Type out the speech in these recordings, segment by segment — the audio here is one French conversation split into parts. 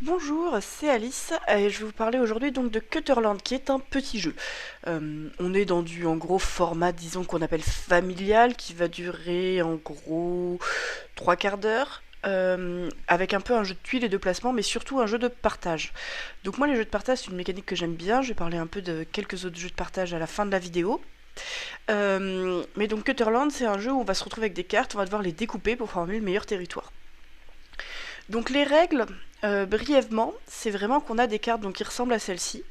Bonjour, c'est Alice et je vais vous parler aujourd'hui donc de Cutterland qui est un petit jeu. On est dans du en gros format disons qu'on appelle familial qui va durer en gros trois quarts d'heure. Avec un peu un jeu de tuiles et de placement mais surtout un jeu de partage. Donc moi les jeux de partage c'est une mécanique que j'aime bien, je vais parler un peu de quelques autres jeux de partage à la fin de la vidéo. Mais donc Cutterland c'est un jeu où on va se retrouver avec des cartes, on va devoir les découper pour former le meilleur territoire. Donc les règles, brièvement, c'est vraiment qu'on a des cartes donc, qui ressemblent à celle-ci.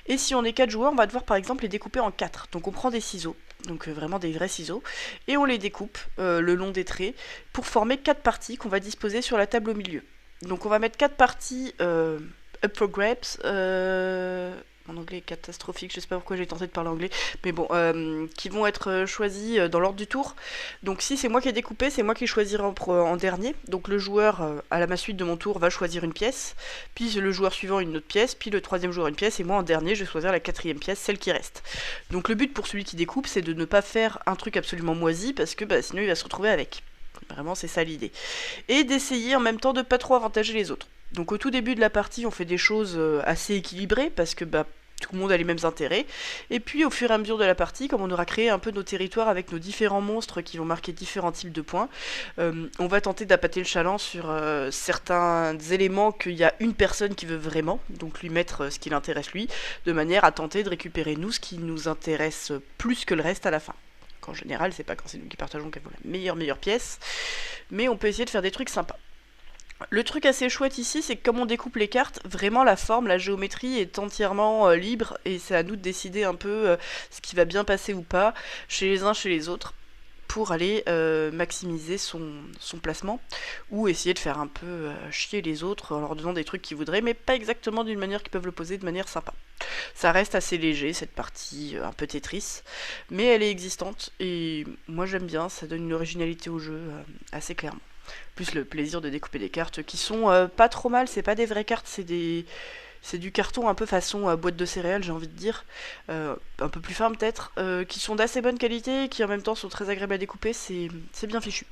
Et si on est 4 joueurs, on va devoir par exemple les découper en 4. Donc on prend des ciseaux, donc vraiment des vrais ciseaux, et on les découpe le long des traits pour former 4 parties qu'on va disposer sur la table au milieu. Donc on va mettre 4 parties up for grabs. Mon anglais est catastrophique, je sais pas pourquoi j'ai tenté de parler anglais, mais bon, qui vont être choisis dans l'ordre du tour. Donc si c'est moi qui ai découpé, c'est moi qui choisirai en dernier. Donc le joueur, à la suite de mon tour, va choisir une pièce, puis le joueur suivant une autre pièce, puis le troisième joueur une pièce, et moi en dernier, je vais choisir la quatrième pièce, celle qui reste. Donc le but pour celui qui découpe, c'est de ne pas faire un truc absolument moisi, parce que sinon il va se retrouver avec. Vraiment, c'est ça l'idée. Et d'essayer en même temps de pas trop avantager les autres. Donc au tout début de la partie, on fait des choses assez équilibrées parce que tout le monde a les mêmes intérêts. Et puis au fur et à mesure de la partie, comme on aura créé un peu nos territoires avec nos différents monstres qui vont marquer différents types de points, on va tenter d'appâter le chaland sur certains éléments qu'il y a une personne qui veut vraiment, donc lui mettre ce qui l'intéresse lui, de manière à tenter de récupérer nous ce qui nous intéresse plus que le reste à la fin. En général, c'est pas quand c'est nous qui partageons qu'elle vaut la meilleure pièce, mais on peut essayer de faire des trucs sympas. Le truc assez chouette ici, c'est que comme on découpe les cartes, vraiment la forme, la géométrie est entièrement libre et c'est à nous de décider un peu ce qui va bien passer ou pas chez les uns, chez les autres pour aller maximiser son placement ou essayer de faire un peu chier les autres en leur donnant des trucs qu'ils voudraient mais pas exactement d'une manière qu'ils peuvent le poser de manière sympa. Ça reste assez léger cette partie un peu Tetris mais elle est existante et moi j'aime bien, ça donne une originalité au jeu assez clairement. Plus le plaisir de découper des cartes qui sont pas trop mal, c'est pas des vraies cartes, c'est du carton un peu façon boîte de céréales, j'ai envie de dire, un peu plus fin peut-être, qui sont d'assez bonne qualité, qui en même temps sont très agréables à découper, c'est bien fichu.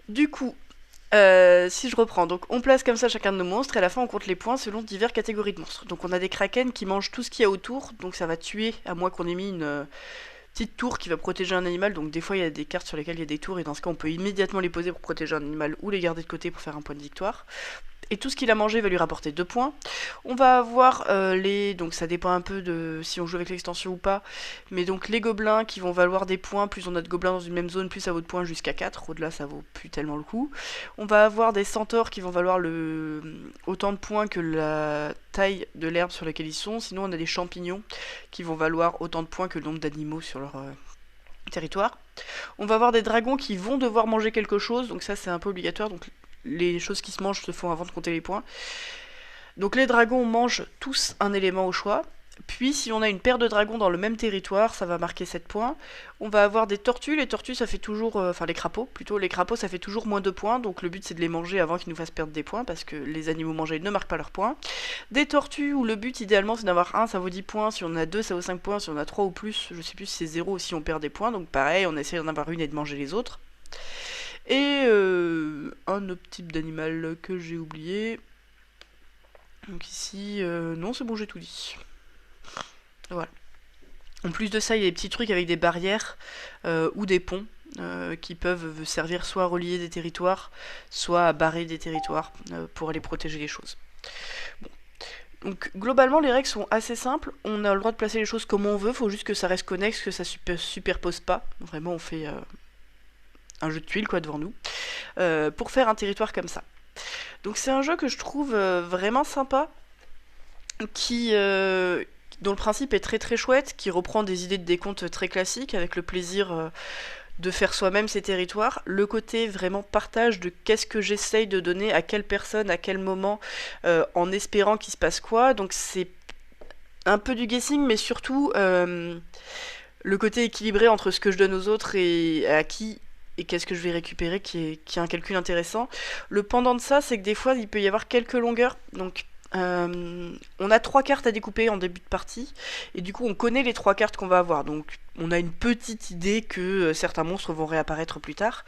Du coup, si je reprends, donc on place comme ça chacun de nos monstres et à la fin on compte les points selon diverses catégories de monstres. Donc on a des kraken qui mangent tout ce qu'il y a autour, donc ça va tuer à moins qu'on ait mis une petite tour qui va protéger un animal. Donc des fois il y a des cartes sur lesquelles il y a des tours et dans ce cas on peut immédiatement les poser pour protéger un animal ou les garder de côté pour faire un point de victoire. Et tout ce qu'il a mangé va lui rapporter 2 points. On va avoir les... Donc ça dépend un peu de si on joue avec l'extension ou pas. Mais donc les gobelins qui vont valoir des points. Plus on a de gobelins dans une même zone, plus ça vaut de points jusqu'à 4. Au-delà ça vaut plus tellement le coup. On va avoir des centaures qui vont valoir autant de points que la taille de l'herbe sur laquelle ils sont. Sinon on a des champignons qui vont valoir autant de points que le nombre d'animaux sur leur territoire. On va avoir des dragons qui vont devoir manger quelque chose. Donc ça c'est un peu obligatoire. Donc les choses qui se mangent se font avant de compter les points. Donc les dragons mangent tous un élément au choix. Puis si on a une paire de dragons dans le même territoire, ça va marquer 7 points. On va avoir des tortues, les tortues ça fait toujours... Enfin les crapauds plutôt, les crapauds ça fait toujours moins 2 points, donc le but c'est de les manger avant qu'ils nous fassent perdre des points, parce que les animaux mangés ne marquent pas leurs points. Des tortues où le but idéalement c'est d'avoir un, ça vaut 10 points, si on en a 2 ça vaut 5 points, si on en a 3 ou plus, je sais plus si c'est 0 ou si on perd des points, donc pareil, on essaie d'en avoir une et de manger les autres. Et un autre type d'animal que j'ai oublié. Donc ici, non c'est bon j'ai tout dit. Voilà. En plus de ça, il y a des petits trucs avec des barrières ou des ponts qui peuvent servir soit à relier des territoires, soit à barrer des territoires pour aller protéger les choses. Bon. Donc globalement, les règles sont assez simples. On a le droit de placer les choses comme on veut, faut juste que ça reste connexe, que ça superpose pas. Vraiment, on fait un jeu de tuiles quoi devant nous pour faire un territoire comme ça. Donc c'est un jeu que je trouve vraiment sympa, qui dont le principe est très très chouette, qui reprend des idées de décompte très classiques avec le plaisir de faire soi-même ses territoires, le côté vraiment partage de qu'est-ce que j'essaye de donner à quelle personne, à quel moment, en espérant qu'il se passe quoi. Donc c'est un peu du guessing, mais surtout le côté équilibré entre ce que je donne aux autres et à qui et qu'est-ce que je vais récupérer qui est un calcul intéressant. Le pendant de ça, c'est que des fois il peut y avoir quelques longueurs, donc on a 3 cartes à découper en début de partie, et du coup on connaît les 3 cartes qu'on va avoir, donc on a une petite idée que certains monstres vont réapparaître plus tard,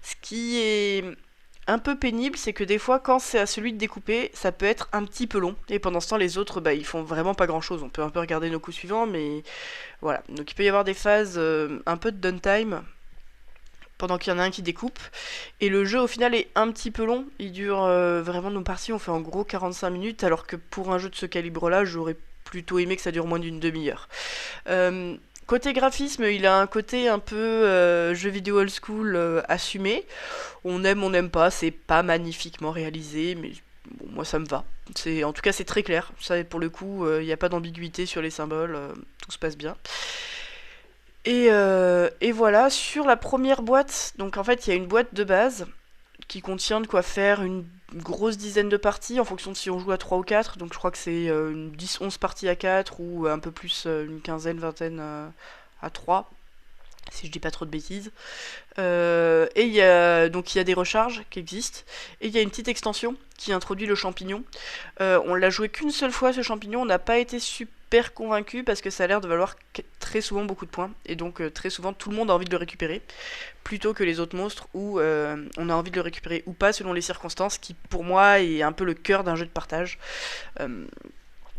ce qui est un peu pénible, c'est que des fois, quand c'est à celui de découper, ça peut être un petit peu long. Et pendant ce temps, les autres, bah, ils font vraiment pas grand chose. On peut un peu regarder nos coups suivants, mais voilà. Donc il peut y avoir des phases un peu de downtime pendant qu'il y en a un qui découpe. Et le jeu, au final, est un petit peu long. Il dure vraiment, nos parties, on fait en gros 45 minutes, alors que pour un jeu de ce calibre-là, j'aurais plutôt aimé que ça dure moins d'une demi-heure. Euh, Côté graphisme, il a un côté un peu jeu vidéo old school assumé. On n'aime pas, c'est pas magnifiquement réalisé, mais bon, moi ça me va. En tout cas, c'est très clair. Ça, pour le coup, il n'y a pas d'ambiguïté sur les symboles, tout se passe bien. Et voilà, sur la première boîte, donc en fait, il y a une boîte de base qui contient de quoi faire une grosse dizaine de parties en fonction de si on joue à 3 ou 4. Donc je crois que c'est une 10-11 parties à 4 ou un peu plus, une quinzaine, vingtaine à 3, si je dis pas trop de bêtises. Et il y a des recharges qui existent, et il y a une petite extension qui introduit le champignon. On l'a joué qu'une seule fois, ce champignon, on n'a pas été super convaincu parce que ça a l'air de valoir très souvent beaucoup de points, et donc très souvent tout le monde a envie de le récupérer, plutôt que les autres monstres où on a envie de le récupérer ou pas selon les circonstances, qui pour moi est un peu le cœur d'un jeu de partage. Euh,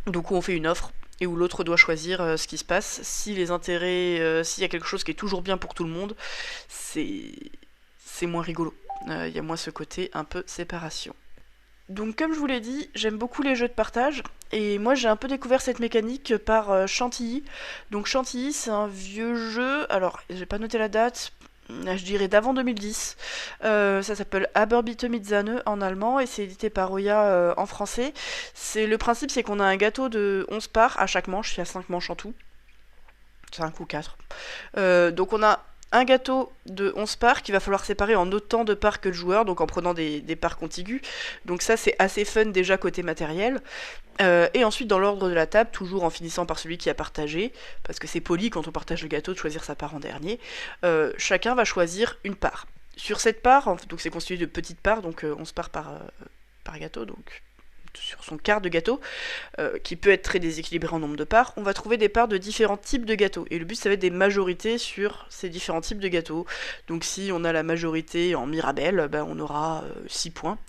donc où on fait une offre et où l'autre doit choisir ce qui se passe. Si les intérêts, s'il y a quelque chose qui est toujours bien pour tout le monde, c'est c'est moins rigolo. Il y a moins ce côté un peu séparation. Donc comme je vous l'ai dit, j'aime beaucoup les jeux de partage, et moi j'ai un peu découvert cette mécanique par Chantilly. Donc Chantilly, c'est un vieux jeu, alors j'ai pas noté la date, je dirais d'avant 2010. Ça s'appelle Aberbitte Mitzane en allemand, et c'est édité par Oya en français. Le principe, c'est qu'on a un gâteau de 11 parts à chaque manche, il y a 5 manches en tout, 5 ou 4. Donc on a un gâteau de 11 parts qu'il va falloir séparer en autant de parts que le joueur, donc en prenant des parts contiguës. Donc ça, c'est assez fun déjà côté matériel. Et ensuite, dans l'ordre de la table, toujours en finissant par celui qui a partagé, parce que c'est poli quand on partage le gâteau de choisir sa part en dernier, chacun va choisir une part. Sur cette part, donc c'est constitué de petites parts, donc 11 parts par gâteau, donc sur son quart de gâteau, qui peut être très déséquilibré en nombre de parts, on va trouver des parts de différents types de gâteaux. Et le but, ça va être des majorités sur ces différents types de gâteaux. Donc si on a la majorité en Mirabelle, ben, on aura 6 points.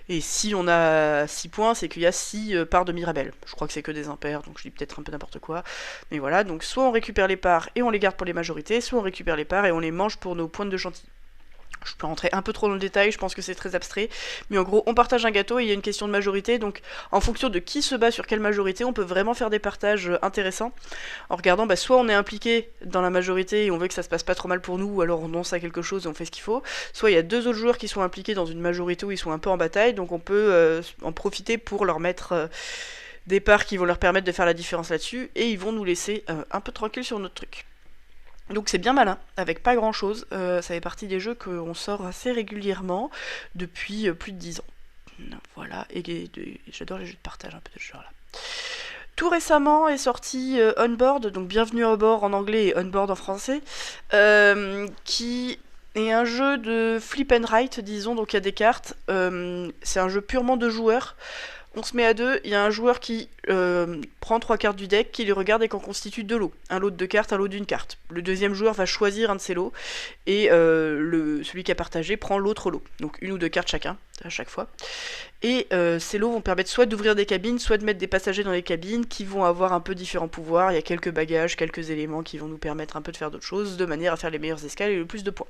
Et si on a 6 points, c'est qu'il y a 6 parts de Mirabelle. Je crois que c'est que des impairs, donc je dis peut-être un peu n'importe quoi. Mais voilà, donc soit on récupère les parts et on les garde pour les majorités, soit on récupère les parts et on les mange pour nos pointes de chantilly. Je peux rentrer un peu trop dans le détail, je pense que c'est très abstrait, mais en gros, on partage un gâteau et il y a une question de majorité, donc en fonction de qui se bat sur quelle majorité, on peut vraiment faire des partages intéressants, en regardant, bah, soit on est impliqué dans la majorité et on veut que ça se passe pas trop mal pour nous, ou alors on renonce à quelque chose et on fait ce qu'il faut, soit il y a deux autres joueurs qui sont impliqués dans une majorité où ils sont un peu en bataille, donc on peut en profiter pour leur mettre des parts qui vont leur permettre de faire la différence là-dessus, et ils vont nous laisser un peu tranquilles sur notre truc. Donc c'est bien malin, avec pas grand chose. Ça fait partie des jeux qu'on sort assez régulièrement depuis plus de 10 ans. Voilà, j'adore les jeux de partage un peu de ce genre là. Tout récemment est sorti Onboard, donc Bienvenue à bord en anglais et Onboard en français, qui est un jeu de flip and write, disons, donc il y a des cartes. C'est un jeu purement de joueurs. On se met à deux, il y a un joueur qui prend 3 cartes du deck, qui les regarde et qu'en constitue 2 lots. Un lot de 2 cartes, un lot d'une carte. Le deuxième joueur va choisir un de ces lots, et celui qui a partagé prend l'autre lot. Donc une ou 2 cartes chacun, à chaque fois. Et ces lots vont permettre soit d'ouvrir des cabines, soit de mettre des passagers dans les cabines, qui vont avoir un peu différents pouvoirs. Il y a quelques bagages, quelques éléments qui vont nous permettre un peu de faire d'autres choses, de manière à faire les meilleures escales et le plus de points.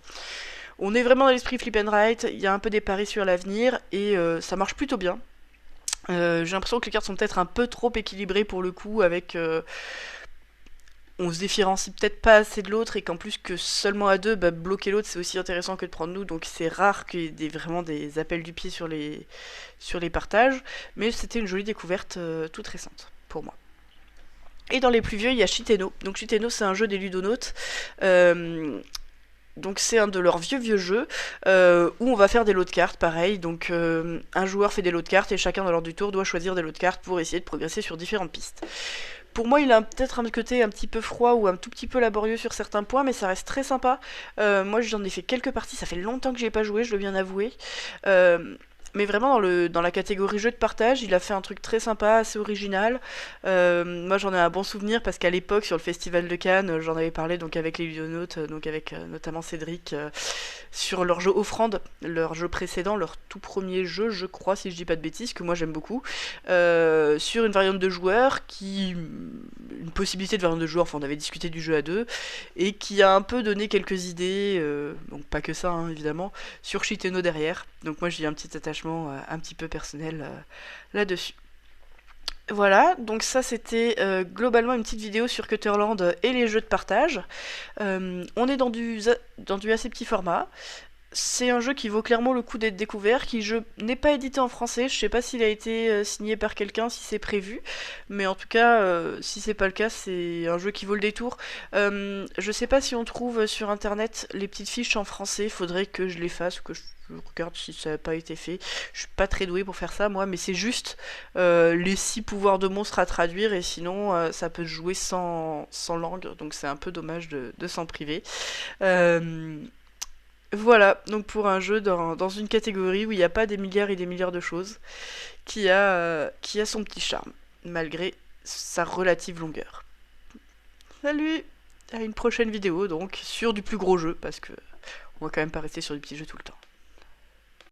On est vraiment dans l'esprit flip and write, il y a un peu des paris sur l'avenir, et ça marche plutôt bien. J'ai l'impression que les cartes sont peut-être un peu trop équilibrées pour le coup, avec on se différencie peut-être pas assez de l'autre, et qu'en plus que seulement à deux, bah, bloquer l'autre c'est aussi intéressant que de prendre nous, donc c'est rare qu'il y ait vraiment des appels du pied sur les partages, mais c'était une jolie découverte toute récente pour moi. Et dans les plus vieux, il y a Chiteno. Donc Chiteno, c'est un jeu des ludonautes. Donc c'est un de leurs vieux jeux où on va faire des lots de cartes, pareil. Donc un joueur fait des lots de cartes et chacun dans l'ordre du tour doit choisir des lots de cartes pour essayer de progresser sur différentes pistes. Pour moi, il a peut-être un côté un petit peu froid ou un tout petit peu laborieux sur certains points, mais ça reste très sympa. Moi, j'en ai fait quelques parties, ça fait longtemps que j'y ai pas joué, je dois bien avouer. Mais vraiment dans la catégorie jeu de partage, il a fait un truc très sympa, assez original. Moi j'en ai un bon souvenir parce qu'à l'époque sur le festival de Cannes, j'en avais parlé donc avec les Ludonautes, donc avec notamment Cédric, sur leur jeu Offrande, leur jeu précédent, leur tout premier jeu, je crois si je dis pas de bêtises, que moi j'aime beaucoup, sur une variante de joueurs une possibilité de variante de joueurs, enfin on avait discuté du jeu à deux, et qui a un peu donné quelques idées, donc pas que ça hein, évidemment, sur Shiteno derrière. Donc moi j'ai un petit attachement un petit peu personnel là-dessus. Voilà, donc ça c'était globalement une petite vidéo sur Cutterland et les jeux de partage. On est dans du assez petit format. C'est un jeu qui vaut clairement le coup d'être découvert, qui je n'est pas édité en français, je sais pas s'il a été signé par quelqu'un, si c'est prévu, mais en tout cas, si c'est pas le cas, c'est un jeu qui vaut le détour. Je sais pas si on trouve sur internet les petites fiches en français, faudrait que je les fasse ou que je regarde si ça n'a pas été fait. Je suis pas très douée pour faire ça moi, mais c'est juste les 6 pouvoirs de monstres à traduire et sinon ça peut se jouer sans langue, donc c'est un peu dommage de s'en priver. Euh, voilà, donc pour un jeu dans une catégorie où il n'y a pas des milliards et des milliards de choses, qui a son petit charme, malgré sa relative longueur. Salut, à une prochaine vidéo donc, sur du plus gros jeu, parce que on va quand même pas rester sur du petit jeu tout le temps.